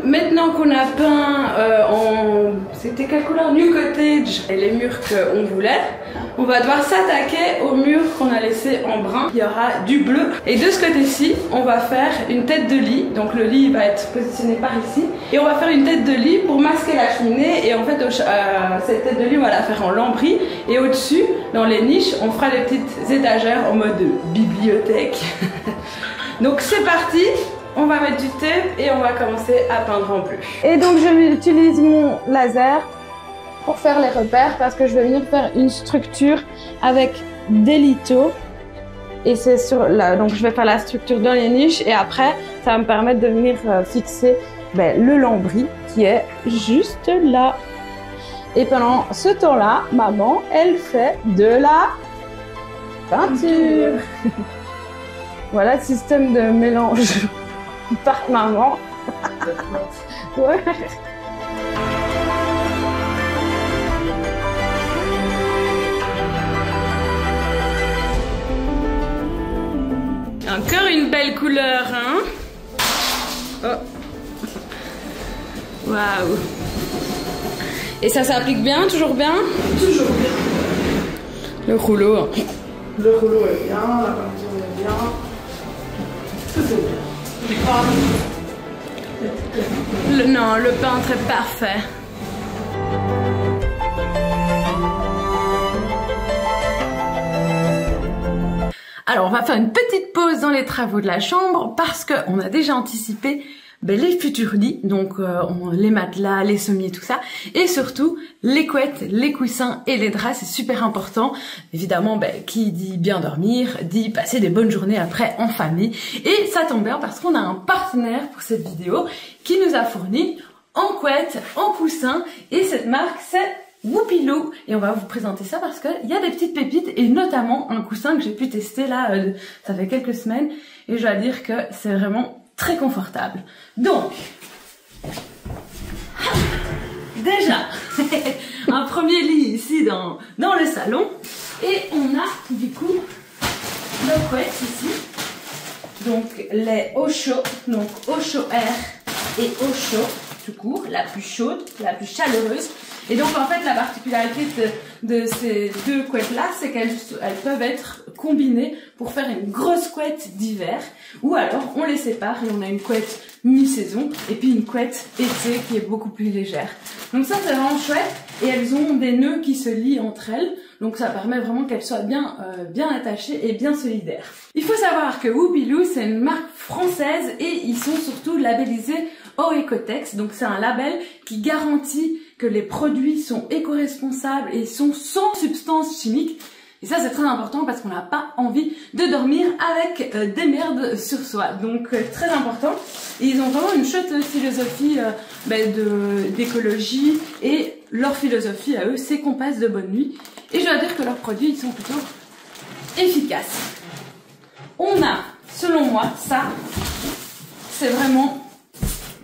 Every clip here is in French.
maintenant qu'on a peint c'était quelle couleur? New Cottage et les murs qu'on voulait, on va devoir s'attaquer aux murs qu'on a laissés en brun. Il y aura du bleu. Et de ce côté-ci, on va faire une tête de lit. Donc le lit va être positionné par ici. Et on va faire une tête de lit pour masquer la cheminée. Et en fait, cette tête de lit, on va la faire en lambris. Et au-dessus, dans les niches, on fera des petites étagères en mode bibliothèque. Donc c'est parti. On va mettre du tape et on va commencer à peindre en bleu. Et donc j'utilise mon laser pour faire les repères parce que je vais venir faire une structure avec des lithos. Et c'est sur là, donc je vais faire la structure dans les niches et après ça va me permettre de venir fixer le lambris qui est juste là. Et pendant ce temps-là, maman, elle fait de la peinture. Voilà le système de mélange par maman. Ouais. Encore une belle couleur, hein? Oh. Waouh! Et ça s'applique bien, toujours bien? Toujours bien. Le rouleau. Hein. Le rouleau est bien, la peinture est bien. Tout est bien. Non, le peintre est parfait. Alors, on va faire une petite pause dans les travaux de la chambre parce qu'on a déjà anticipé les futurs lits, donc les matelas, les sommiers, tout ça, et surtout les couettes, les coussins et les draps, c'est super important. Évidemment, qui dit bien dormir, dit passer des bonnes journées après en famille. Et ça tombe bien parce qu'on a un partenaire pour cette vidéo qui nous a fourni en couette, en coussin, et cette marque c'est Whoopiloo, et on va vous présenter ça parce qu'il y a des petites pépites et notamment un coussin que j'ai pu tester là, ça fait quelques semaines, et je dois dire que c'est vraiment très confortable. Donc, déjà, un premier lit ici dans le salon, et on a du coup nos couettes ici, donc les Osho, donc Osho Air et Osho tout court, la plus chaude, la plus chaleureuse. Et donc en fait la particularité de ces deux couettes là, c'est qu'elles peuvent être combinées pour faire une grosse couette d'hiver, ou alors on les sépare et on a une couette mi-saison et puis une couette été qui est beaucoup plus légère. Donc ça c'est vraiment chouette, et elles ont des nœuds qui se lient entre elles, donc ça permet vraiment qu'elles soient bien attachées et bien solidaires. Il faut savoir que Whoopiloo c'est une marque française et ils sont surtout labellisés Oecotex, donc c'est un label qui garantit que les produits sont éco-responsables et sont sans substances chimiques. Et ça c'est très important parce qu'on n'a pas envie de dormir avec des merdes sur soi. Donc très important. Et ils ont vraiment une chouette philosophie d'écologie, et leur philosophie à eux c'est qu'on passe de bonnes nuits. Et je dois dire que leurs produits ils sont plutôt efficaces. On a, selon moi, ça c'est vraiment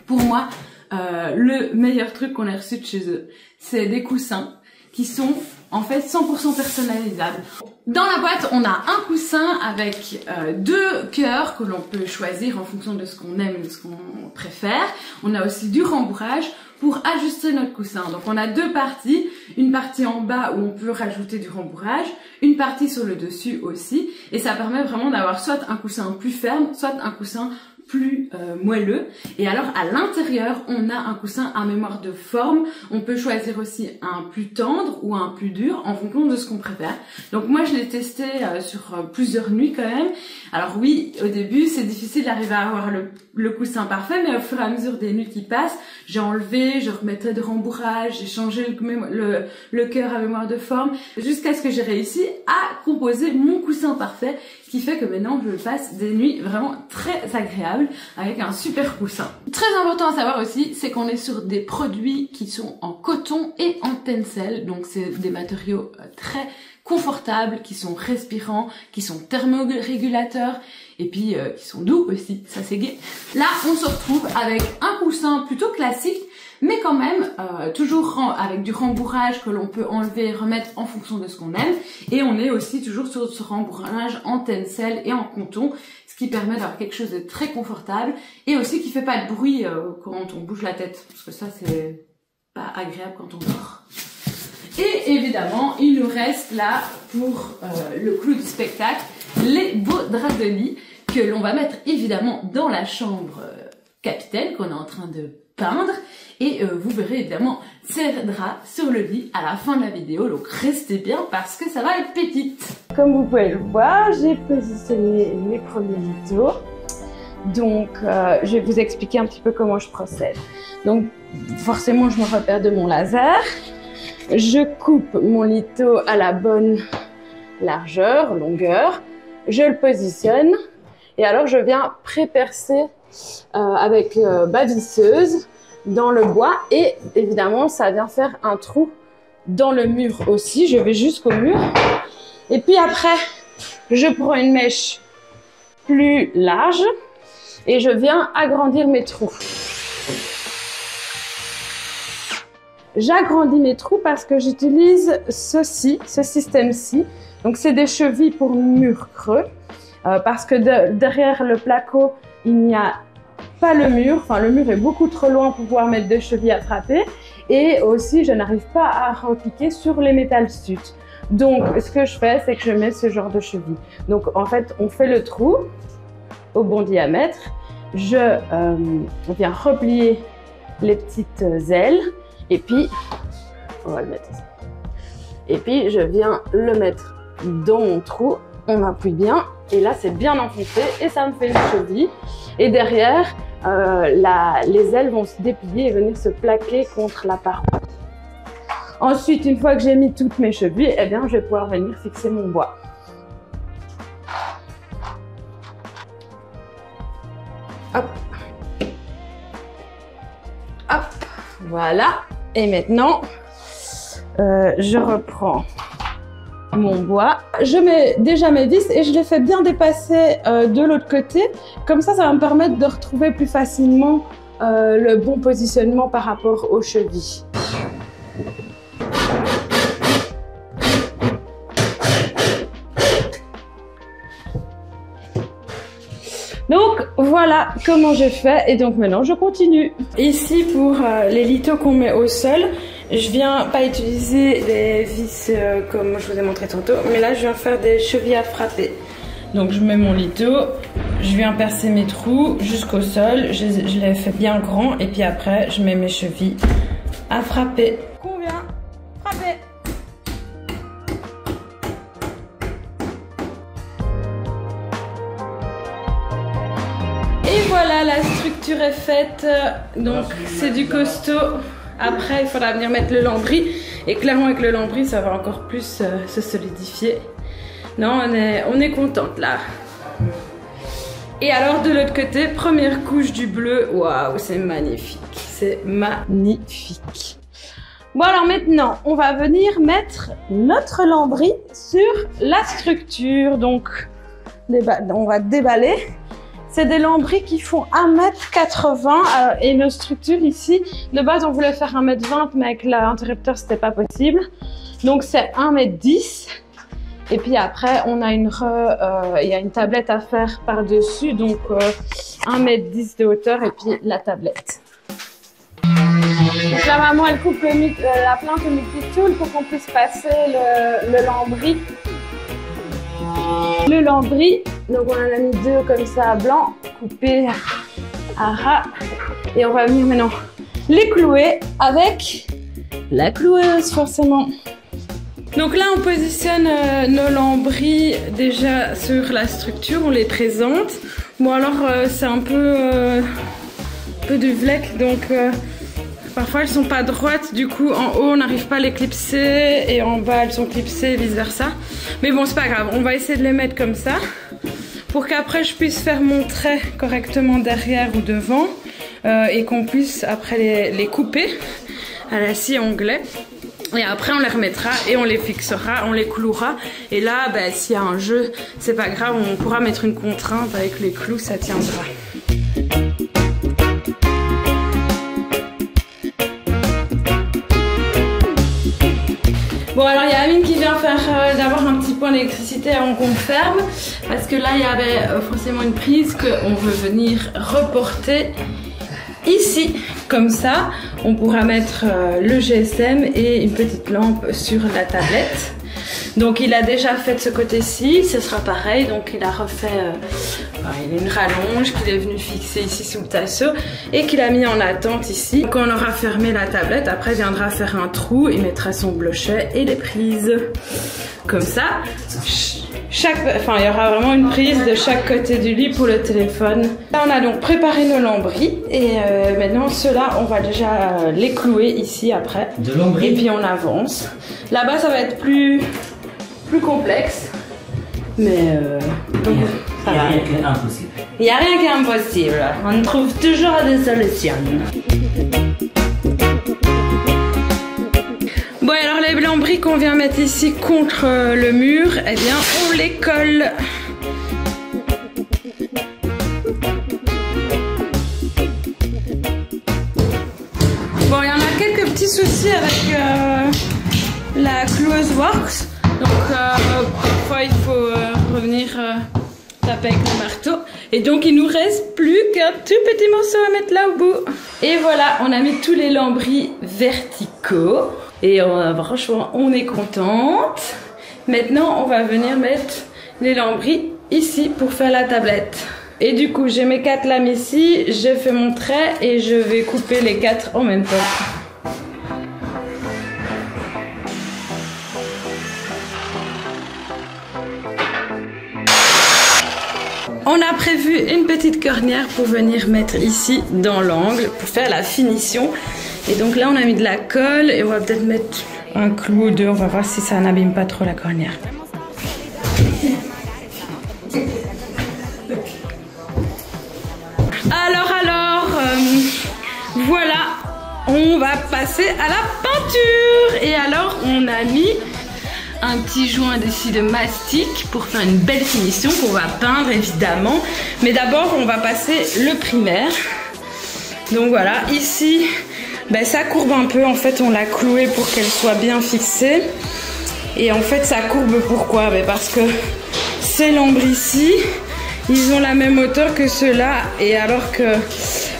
pour moi le meilleur truc qu'on ait reçu de chez eux. C'est des coussins qui sont en fait 100% personnalisables. Dans la boîte, on a un coussin avec deux cœurs que l'on peut choisir en fonction de ce qu'on aime et de ce qu'on préfère. On a aussi du rembourrage pour ajuster notre coussin. Donc on a deux parties, une partie en bas où on peut rajouter du rembourrage, une partie sur le dessus aussi, et ça permet vraiment d'avoir soit un coussin plus ferme, soit un coussin plus moelleux. Et alors à l'intérieur on a un coussin à mémoire de forme. On peut choisir aussi un plus tendre ou un plus dur en fonction de ce qu'on préfère. Donc moi je l'ai testé sur plusieurs nuits quand même. Alors oui, au début c'est difficile d'arriver à avoir le coussin parfait, mais au fur et à mesure des nuits qui passent, j'ai enlevé, je remettais de rembourrage, j'ai changé le cœur à mémoire de forme, jusqu'à ce que j'ai réussi à composer mon coussin parfait, qui fait que maintenant je passe des nuits vraiment très agréables avec un super coussin. Très important à savoir aussi, c'est qu'on est sur des produits qui sont en coton et en tencel, donc c'est des matériaux très confortables, qui sont respirants, qui sont thermorégulateurs et puis qui sont doux aussi, ça c'est gai. Là on se retrouve avec un coussin plutôt classique, mais quand même toujours avec du rembourrage que l'on peut enlever et remettre en fonction de ce qu'on aime, et on est aussi toujours sur ce rembourrage en tencel et en coton, ce qui permet d'avoir quelque chose de très confortable et aussi qui fait pas de bruit quand on bouge la tête, parce que ça c'est pas agréable quand on dort. Et évidemment, il nous reste là pour le clou du spectacle, les beaux draps de lit que l'on va mettre évidemment dans la chambre capitaine qu'on est en train de peindre. Et vous verrez évidemment ces draps sur le lit à la fin de la vidéo, donc restez bien parce que ça va être pépite. Comme vous pouvez le voir, j'ai positionné mes premiers litos. Donc je vais vous expliquer un petit peu comment je procède. Donc forcément je me repère de mon laser. Je coupe mon lito à la bonne largeur, longueur. Je le positionne et alors je viens pré-percer avec ma visseuse dans le bois et évidemment ça vient faire un trou dans le mur aussi. Je vais jusqu'au mur et puis après je prends une mèche plus large et je viens agrandir mes trous. J'agrandis mes trous parce que j'utilise ce système-ci. Donc c'est des chevilles pour mur creux parce que derrière le placo il n'y a pas le mur, enfin le mur est beaucoup trop loin pour pouvoir mettre des chevilles à frapper et aussi je n'arrive pas à repiquer sur les métal studs. Donc ce que je fais c'est que je mets ce genre de cheville. Donc en fait on fait le trou au bon diamètre, je viens replier les petites ailes et puis on va le mettre ici. Et puis je viens le mettre dans mon trou, on appuie bien et là c'est bien enfoncé et ça me fait une cheville et derrière les ailes vont se déplier et venir se plaquer contre la paroi. Ensuite, une fois que j'ai mis toutes mes chevilles, eh bien je vais pouvoir venir fixer mon bois. Hop. Hop. Voilà. Et maintenant, je reprends mon bois. Je mets déjà mes vis et je les fais bien dépasser de l'autre côté. Comme ça va me permettre de retrouver plus facilement le bon positionnement par rapport aux chevilles. Donc voilà comment je fais et donc maintenant je continue. Ici pour les litos qu'on met au sol, je viens pas utiliser les vis comme je vous ai montré tantôt, mais là je viens faire des chevilles à frapper. Donc je mets mon lito, je viens percer mes trous jusqu'au sol, je les fais bien grands et puis après je mets mes chevilles à frapper. On vient frapper. Et voilà, la structure est faite, donc c'est du costaud. Après il faudra venir mettre le lambris et clairement avec le lambris ça va encore plus se solidifier. Non, on est contente là. Et alors de l'autre côté, première couche du bleu, waouh, c'est magnifique, c'est magnifique. Bon alors maintenant, on va venir mettre notre lambris sur la structure, donc on va déballer. C'est des lambris qui font 1,80 m et nos structures ici, de base on voulait faire 1,20 m mais avec l'interrupteur c'était pas possible. Donc c'est 1,10 m et puis après on a il y a une tablette à faire par-dessus, donc 1,10 m de hauteur et puis la tablette. Donc la maman elle coupe la plante au multitool pour qu'on puisse passer le lambris. Le lambris, donc on en a mis 2 comme ça blanc, coupés à ras. Et on va venir maintenant les clouer avec la cloueuse forcément. Donc là on positionne nos lambris déjà sur la structure, on les présente. Bon alors c'est un peu du vlec, donc parfois elles sont pas droites, du coup en haut on n'arrive pas à les clipser et en bas elles sont clipsées et vice versa. Mais bon c'est pas grave, on va essayer de les mettre comme ça pour qu'après je puisse faire mon trait correctement derrière ou devant et qu'on puisse après les couper à la scie onglet. Et après on les remettra et on les fixera, on les clouera. Et là bah, s'il y a un jeu, c'est pas grave, on pourra mettre une contrainte avec les clous, ça tiendra. Bon alors il y a Amine qui vient faire d'avoir un petit point d'électricité avant qu'on ferme. Parce que là, il y avait forcément une prise qu'on veut venir reporter ici. Comme ça, on pourra mettre le GSM et une petite lampe sur la tablette. Donc il a déjà fait de ce côté-ci, ce sera pareil, donc il a refait il a une rallonge qu'il est venu fixer ici sous le tasseau et qu'il a mis en attente ici. Quand on aura fermé la tablette, après il viendra faire un trou, il mettra son blochet et les prises. Comme ça, il y aura vraiment une prise de chaque côté du lit pour le téléphone. Là on a donc préparé nos lambris et maintenant ceux-là on va déjà les clouer ici après. De lambris. Et puis on avance. Là-bas ça va être plus complexe, mais donc, il n'y a rien qui est impossible. Il n'y a rien qui est impossible. On trouve toujours des solutions. Bon, alors les lambris qu'on vient mettre ici contre le mur, eh bien on les colle. Bon, il y en a quelques petits soucis avec la cloueuse Works. Donc parfois il faut revenir taper avec le marteau. Et donc il nous reste plus qu'un tout petit morceau à mettre là au bout. Et voilà, on a mis tous les lambris verticaux. Et franchement on est contente. Maintenant on va venir mettre les lambris ici pour faire la tablette. Et du coup j'ai mes 4 lames ici, j'ai fait mon trait et je vais couper les 4 en même temps. On a prévu une petite cornière pour venir mettre ici dans l'angle pour faire la finition. Et donc là on a mis de la colle et on va peut-être mettre un clou ou deux. On va voir si ça n'abîme pas trop la cornière. Alors, voilà, on va passer à la peinture. Et alors on a mis un petit joint ici de mastic pour faire une belle finition qu'on va peindre évidemment. Mais d'abord on va passer le primaire. Donc voilà, ici ça courbe un peu. En fait on l'a cloué pour qu'elle soit bien fixée. Et en fait ça courbe pourquoi? Parce que ces lambris ici, ils ont la même hauteur que ceux-là. Et alors que...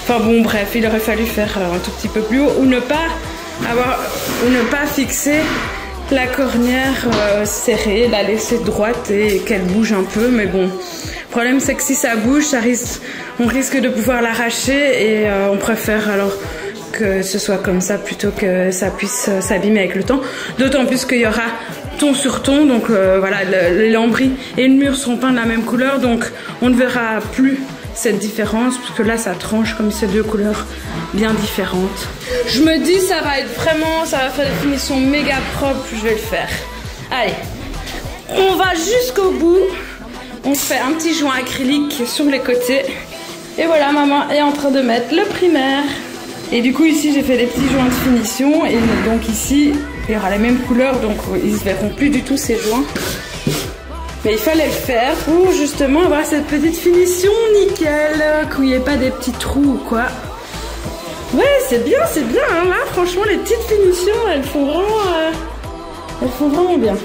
Enfin bon bref, il aurait fallu faire un tout petit peu plus haut ou ne pas fixer la cornière serrée, la laisser droite et qu'elle bouge un peu. Mais bon, le problème c'est que si ça bouge, on risque de pouvoir l'arracher et on préfère alors que ce soit comme ça plutôt que ça puisse s'abîmer avec le temps. D'autant plus qu'il y aura ton sur ton, donc voilà, les lambris et le mur seront peints de la même couleur, donc on ne verra plus cette différence parce que là ça tranche comme ces deux couleurs bien différentes. Je me dis ça va faire des finitions méga propres, je vais le faire. Allez, on va jusqu'au bout. On fait un petit joint acrylique sur les côtés. Et voilà, maman est en train de mettre le primaire. Et du coup ici j'ai fait des petits joints de finition. Et donc ici il y aura la même couleur, donc ils ne se verront plus du tout ces joints. Mais il fallait le faire pour justement avoir cette petite finition nickel, qu'il n'y ait pas des petits trous ou quoi. Ouais, c'est bien, hein. Là franchement les petites finitions elles font vraiment bien.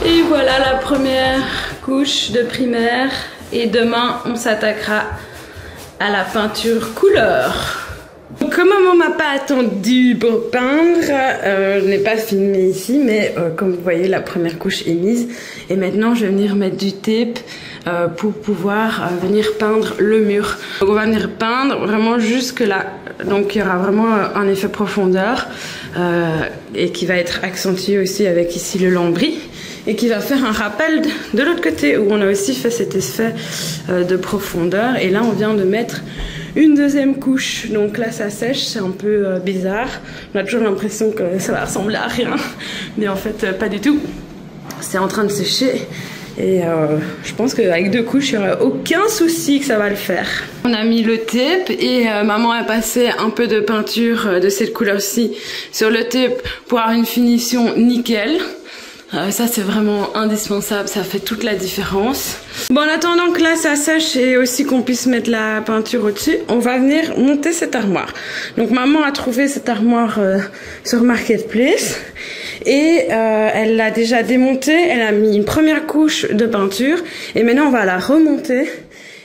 Et voilà la première couche de primaire. Et demain on s'attaquera à la peinture couleur. Comme maman m'a pas attendu pour peindre, je n'ai pas filmé ici, mais comme vous voyez la première couche est mise. Et maintenant je vais venir mettre du tape pour pouvoir venir peindre le mur. Donc on va venir peindre vraiment jusque là. Donc il y aura vraiment un effet profondeur et qui va être accentué aussi avec ici le lambris. Et qui va faire un rappel de l'autre côté où on a aussi fait cet effet de profondeur. Et là on vient de mettre une deuxième couche, donc là ça sèche, c'est un peu bizarre. On a toujours l'impression que ça va ressembler à rien, mais en fait pas du tout. C'est en train de sécher et je pense qu'avec 2 couches il n'y aura aucun souci que ça va le faire. On a mis le tape et maman a passé un peu de peinture de cette couleur-ci sur le tape pour avoir une finition nickel. Ça c'est vraiment indispensable, ça fait toute la différence. Bon, en attendant que là ça sèche et aussi qu'on puisse mettre la peinture au-dessus, on va venir monter cette armoire. Donc maman a trouvé cette armoire sur Marketplace et elle l'a déjà démontée, elle a mis une première couche de peinture et maintenant on va la remonter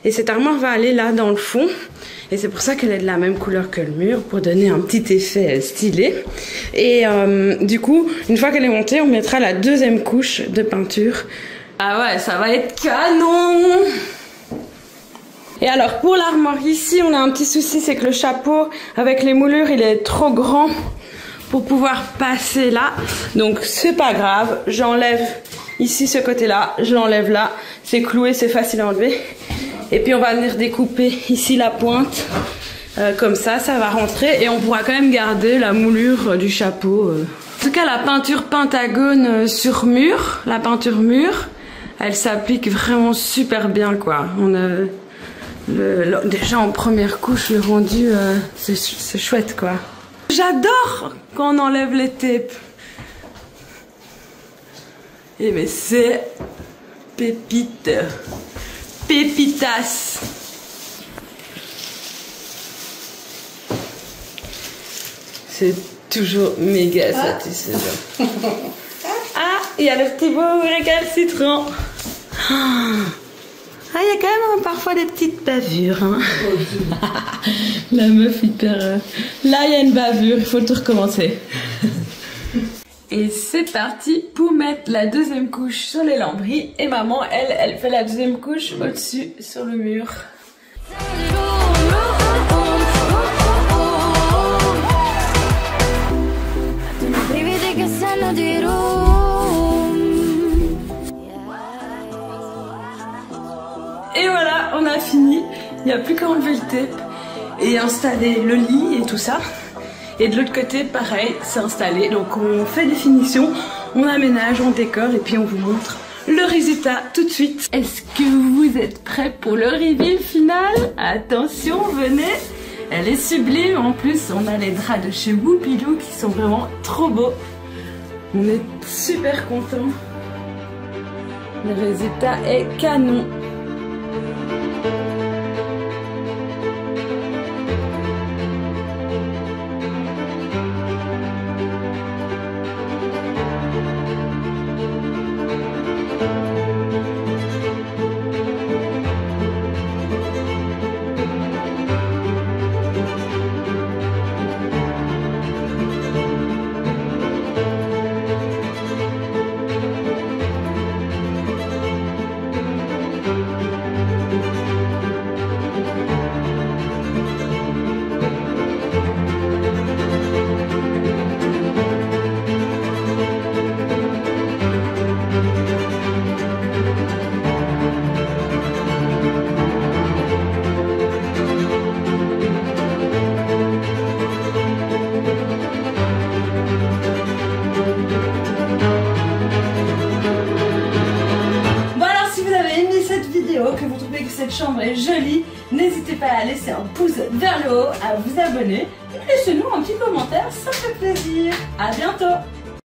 et cette armoire va aller là dans le fond. Et c'est pour ça qu'elle est de la même couleur que le mur, pour donner un petit effet stylé. Et du coup, une fois qu'elle est montée, on mettra la deuxième couche de peinture. Ah ouais, ça va être canon! Et alors, pour l'armoire ici, on a un petit souci, c'est que le chapeau, avec les moulures, il est trop grand pour pouvoir passer là. Donc, c'est pas grave, j'enlève ici ce côté-là, je l'enlève là. C'est cloué, c'est facile à enlever. Et puis on va venir découper ici la pointe, comme ça va rentrer et on pourra quand même garder la moulure du chapeau. En tout cas la peinture pentagone sur mur, la peinture mur, elle s'applique vraiment super bien quoi. On a déjà en première couche le rendu, c'est chouette quoi. J'adore quand on enlève les tapes. Et mais c'est pépite. Pépitas. C'est toujours méga satisfaisant. Ah, il y a le petit bout récalcitrant. Ah, il y a quand même parfois des petites bavures. Hein. La meuf hyper... Là, il y a une bavure, il faut tout recommencer. Et c'est parti pour mettre la deuxième couche sur les lambris. Et maman, elle fait la deuxième couche au-dessus sur le mur. Et voilà, on a fini. Il n'y a plus qu'à enlever le tape et installer le lit et tout ça. Et de l'autre côté, pareil, c'est installé. Donc on fait des finitions, on aménage, on décore et puis on vous montre le résultat tout de suite. Est-ce que vous êtes prêts pour le reveal final? Attention, venez. Elle est sublime. En plus, on a les draps de chez Whoopiloo qui sont vraiment trop beaux. On est super contents. Le résultat est canon. Que vous trouvez que cette chambre est jolie, n'hésitez pas à laisser un pouce vers le haut, à vous abonner et laissez-nous un petit commentaire, ça fait plaisir. À bientôt.